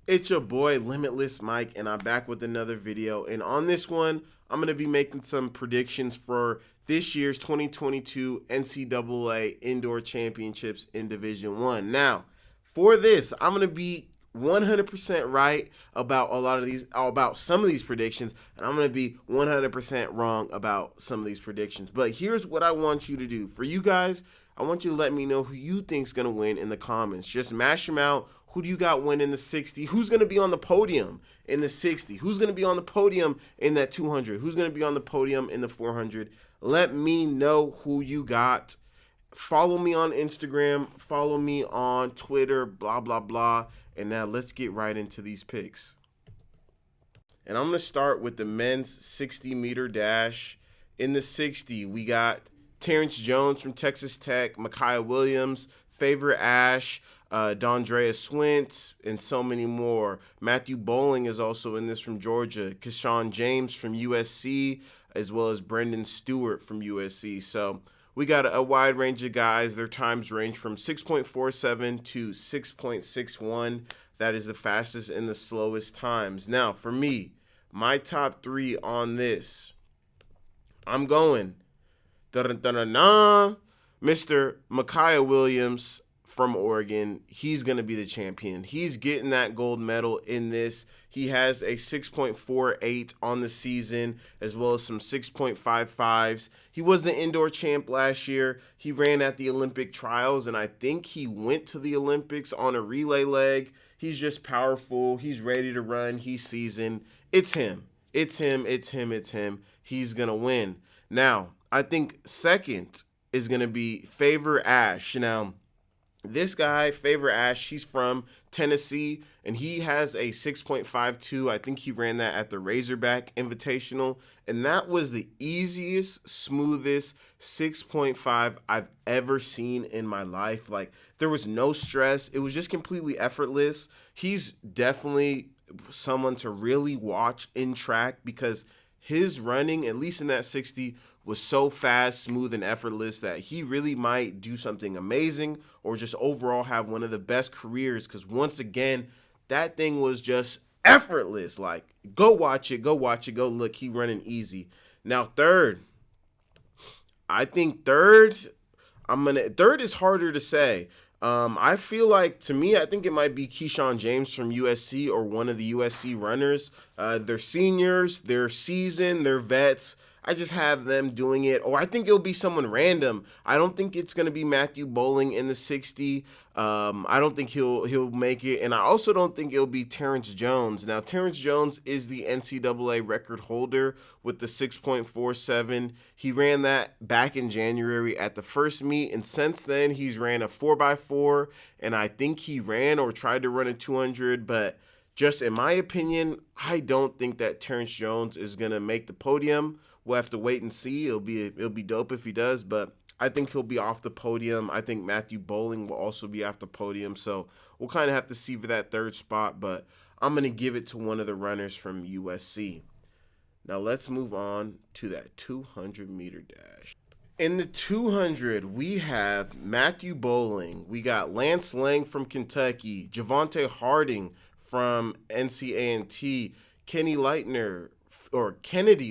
It's your boy Limitless Mike, and I'm back with another video. And on this one, I'm going to be making some predictions for this year's 2022 NCAA Indoor Championships in Division 1. Now, for this, I'm going to be 100% right about some of these predictions, and I'm going to be 100% wrong about some of these predictions. But here's what I want you to do. For you guys, I want you to let me know who you think's going to win in the comments. Just mash them out. Who do you got win in the 60? Who's going to be on the podium in the 60? Who's going to be on the podium in that 200? Who's going to be on the podium in the 400? Let me know who you got. Follow me on Instagram. Follow me on Twitter, blah, blah, blah. And now let's get right into these picks. And I'm going to start with the men's 60-meter dash. In the 60, we got Terrence Jones from Texas Tech, Micah Williams, Favor Ash, Dondrea Swint, and so many more. Mathew Bolliing is also in this from Georgia. Keshawn James from USC, as well as Brendan Stewart from USC. So we got a wide range of guys. Their times range from 6.47 to 6.61. That is the fastest and the slowest times. Now, for me, my top three on this, I'm going Mr. Micah Williams from Oregon. He's going to be the champion. He's getting that gold medal in this. He has a 6.48 on the season, as well as some 6.55s. He was the indoor champ last year. He ran at the Olympic trials, and I think he went to the Olympics on a relay leg. He's just powerful. He's ready to run. He's seasoned. It's him. It's him. It's him. It's him. He's going to win. Now, I think second is going to be Favor Ash. Now, this guy, Favor Ash, he's from Tennessee, and he has a 6.52. I think he ran that at the Razorback Invitational, and that was the easiest, smoothest 6.5 I've ever seen in my life. Like, there was no stress. It was just completely effortless. He's definitely someone to really watch in track because his running, at least in that 60, was so fast, smooth, and effortless that he really might do something amazing or just overall have one of the best careers because, once again, that thing was just effortless. Like, go watch it, go watch it, go look. He running easy. Now, third, I think third is harder to say. I feel like, to me, I think it might be Keshawn James from USC or one of the USC runners. They're seniors, they're seasoned, they're vets. I just have them doing it, or I think it'll be someone random. I don't think it's going to be Mathew Bolliing in the 60. I don't think he'll make it, and I also don't think it'll be Terrence Jones. Now, Terrence Jones is the NCAA record holder with the 6.47. He ran that back in January at the first meet, and since then he's ran a 4x4, and I think he ran or tried to run a 200, but just in my opinion, I don't think that Terrence Jones is going to make the podium. We'll have to wait and see. It'll be dope if he does, but I think he'll be off the podium. I think Mathew Bolliing will also be off the podium, so we'll kind of have to see for that third spot, but I'm going to give it to one of the runners from USC. Now let's move on to that 200-meter dash. In the 200, we have Mathew Bolliing. We got Lance Lang from Kentucky, Javonte Harding from NCAA, Kennedy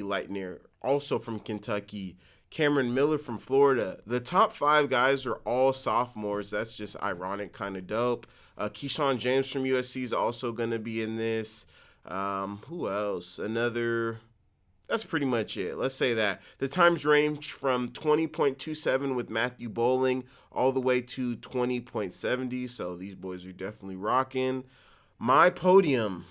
Lightner, also from Kentucky, Cameron Miller from Florida. The top five guys are all sophomores. That's just ironic, kind of dope. Keshawn James from USC is also going to be in this. Who else? That's pretty much it. Let's say that. The times range from 20.27 with Mathew Bolliing all the way to 20.70. So these boys are definitely rocking. My podium,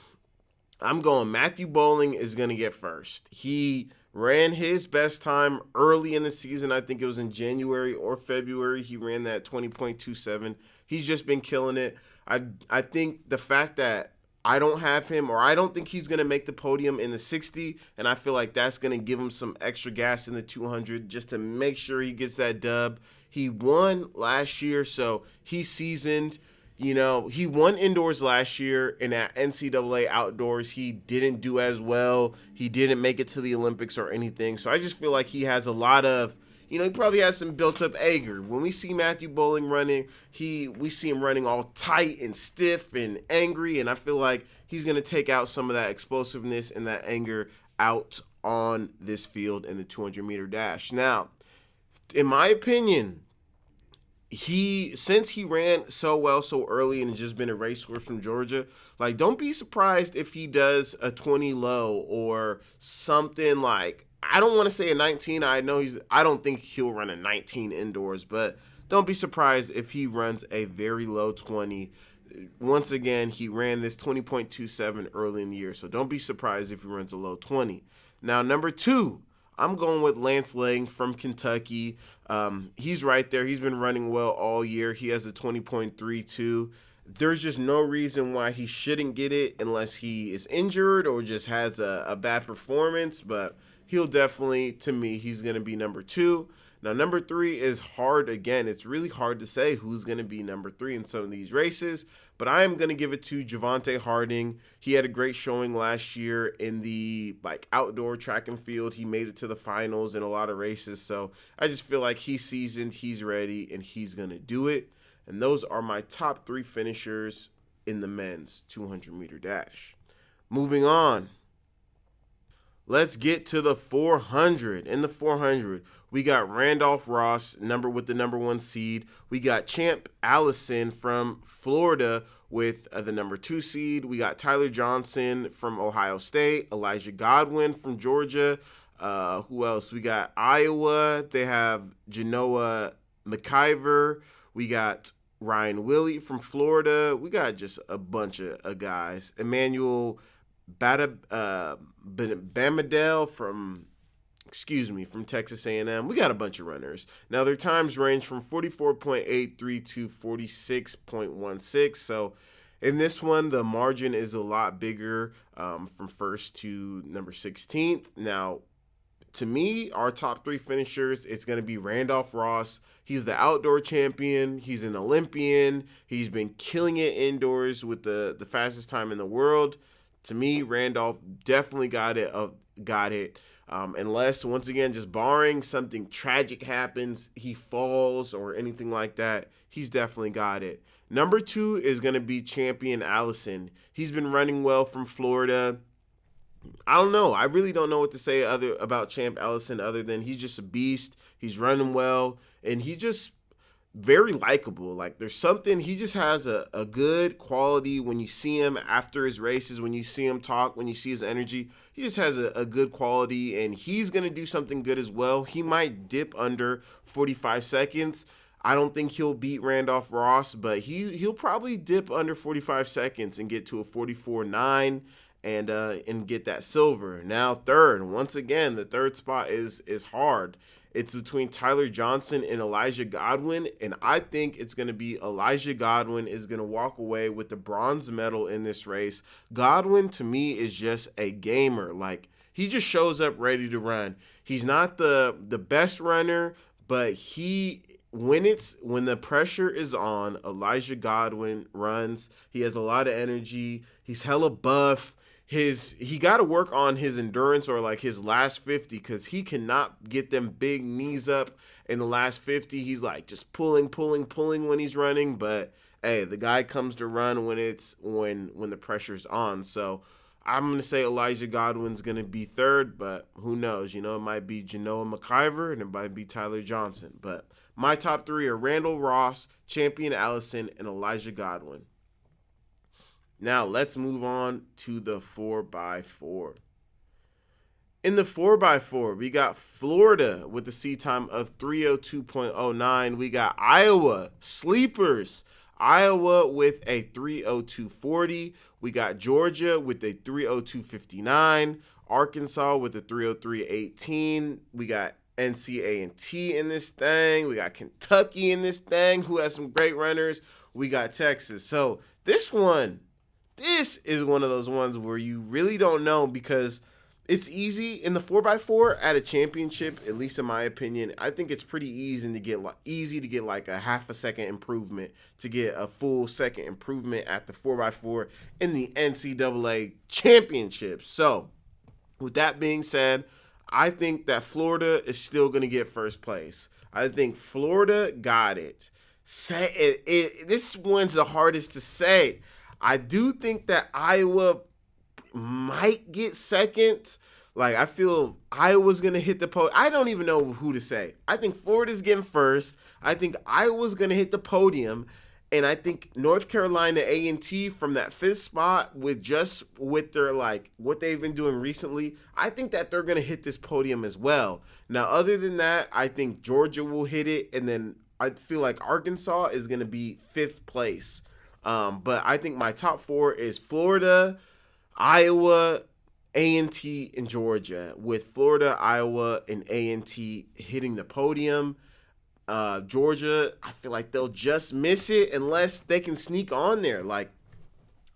I'm going Mathew Bolliing is going to get first. He ran his best time early in the season. I think it was in January or February. He ran that 20.27. He's just been killing it. I think the fact that I don't have him, or I don't think he's going to make the podium in the 60, and I feel like that's going to give him some extra gas in the 200 just to make sure he gets that dub. He won last year, so he's seasoned. You know, he won indoors last year, and at NCAA outdoors, he didn't do as well. He didn't make it to the Olympics or anything. So I just feel like he has a lot of, he probably has some built-up anger. When we see Mathew Bolliing running, we see him running all tight and stiff and angry, and I feel like he's going to take out some of that explosiveness and that anger out on this field in the 200-meter dash. Now, in my opinion, since he ran so well so early and has just been a racehorse from Georgia, like, don't be surprised if he does a 20 low or something like, I don't want to say a 19. I don't think he'll run a 19 indoors, but don't be surprised if he runs a very low 20. Once again, he ran this 20.27 early in the year, so don't be surprised if he runs a low 20. Now, number 2, I'm going with Lance Lang from Kentucky. He's right there. He's been running well all year. He has a 20.32. There's just no reason why he shouldn't get it unless he is injured or just has a bad performance. But he'll definitely, to me, he's going to be number 2. Now, number 3 is hard. Again, it's really hard to say who's going to be number 3 in some of these races, but I am going to give it to Javonte Harding. He had a great showing last year in the outdoor track and field. He made it to the finals in a lot of races, so I just feel like he's seasoned, he's ready, and he's going to do it. And those are my top 3 finishers in the men's 200-meter dash. Moving on. Let's get to the 400. In the 400, we got Randolph Ross, with the number 1 seed. We got Champ Allison from Florida with the number 2 seed. We got Tyler Johnson from Ohio State, Elijah Godwin from Georgia. Who else? We got Iowa. They have Genoa McIver. We got Ryan Willie from Florida. We got just a bunch of guys. Emmanuel Bamadel from Texas A&M. We got a bunch of runners. Now, their times range from 44.83 to 46.16. So, in this one, the margin is a lot bigger from first to number 16th. Now, to me, our top 3 finishers, it's going to be Randolph Ross. He's the outdoor champion. He's an Olympian. He's been killing it indoors with the fastest time in the world. To me, Randolph definitely got it. Unless, once again, just barring something tragic happens, he falls or anything like that, he's definitely got it. Number 2 is going to be Champion Allison. He's been running well from Florida. I don't know. I really don't know what to say about Champ Allison other than he's just a beast. He's running well, and he just very likable. Like, there's something, he just has a good quality when you see him after his races, when you see him talk, when you see his energy. He just has a good quality, and he's going to do something good as well. He might dip under 45 seconds. I don't think he'll beat Randolph Ross, but he'll probably dip under 45 seconds and get to a 44.9 and get that silver. Now, third, once again, the third spot is hard. It's between Tyler Johnson and Elijah Godwin, and I think it's going to be Elijah Godwin is going to walk away with the bronze medal in this race. Godwin, to me, is just a gamer. Like, he just shows up ready to run. He's not the best runner, but when the pressure is on, Elijah Godwin runs. He has a lot of energy. He's hella buff. He got to work on his endurance or like his last 50 because he cannot get them big knees up in the last 50. He's like just pulling when he's running. But hey, the guy comes to run when the pressure's on. So I'm gonna say Elijah Godwin's gonna be third, but who knows? It might be Genoa McIver and it might be Tyler Johnson. But my top 3 are Randall Ross, Champion Allison, and Elijah Godwin. Now, let's move on to the 4x4. In the 4x4, we got Florida with a seed time of 3:02.09. We got Iowa, sleepers. Iowa with a 3:02.40. We got Georgia with a 3:02.59. Arkansas with a 3:03.18. We got NCAA in this thing. We got Kentucky in this thing, who has some great runners. We got Texas. So this is one of those ones where you really don't know because it's easy in the 4x4 at a championship, at least in my opinion. I think it's pretty easy to get like a half a second improvement, to get a full second improvement at the 4x4 in the NCAA championship. So with that being said, I think that Florida is still going to get first place. I think Florida got it. This one's the hardest to say. I do think that Iowa might get second. Like, I feel Iowa's going to hit the podium. I don't even know who to say. I think Florida's getting first. I think Iowa's going to hit the podium. And I think North Carolina A&T from that fifth spot with their, like, what they've been doing recently, I think that they're going to hit this podium as well. Now, other than that, I think Georgia will hit it. And then I feel like Arkansas is going to be fifth place. But I think my top four is Florida, Iowa, A&T, and Georgia, with Florida, Iowa, and A&T hitting the podium. Georgia, I feel like they'll just miss it unless they can sneak on there. Like,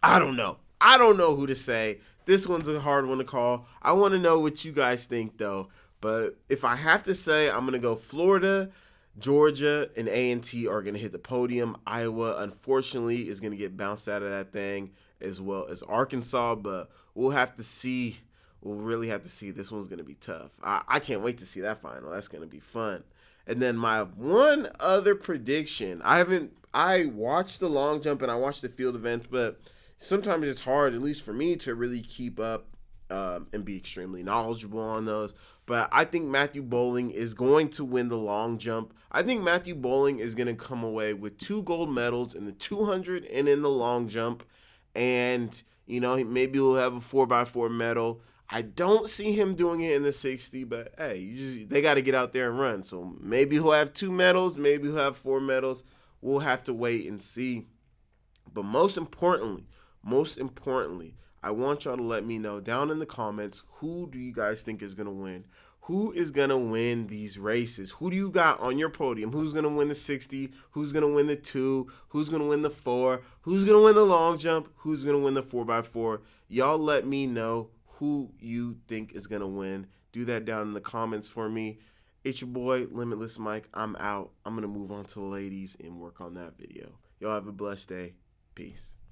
I don't know. I don't know who to say. This one's a hard one to call. I want to know what you guys think, though. But if I have to say, I'm going to go Florida, Georgia, and A&T are going to hit the podium. Iowa, unfortunately, is going to get bounced out of that thing, as well as Arkansas. But we'll have to see. We'll really have to see. This one's going to be tough. I can't wait to see that final. That's going to be fun. And then my one other prediction, I watched the long jump and I watched the field events, but sometimes it's hard, at least for me, to really keep up and be extremely knowledgeable on those. But I think Mathew Bolliing is going to win the long jump. I think Mathew Bolliing is going to come away with 2 gold medals in the 200 and in the long jump. And, maybe he'll have a 4x4 medal. I don't see him doing it in the 60, but hey, they got to get out there and run. So maybe he'll have 2 medals, maybe he'll have 4 medals. We'll have to wait and see. But most importantly, I want y'all to let me know down in the comments, who do you guys think is going to win? Who is going to win these races? Who do you got on your podium? Who's going to win the 60? Who's going to win the 2? Who's going to win the 4? Who's going to win the long jump? Who's going to win the 4x4? Y'all let me know who you think is going to win. Do that down in the comments for me. It's your boy, Limitless Mike. I'm out. I'm going to move on to the ladies and work on that video. Y'all have a blessed day. Peace.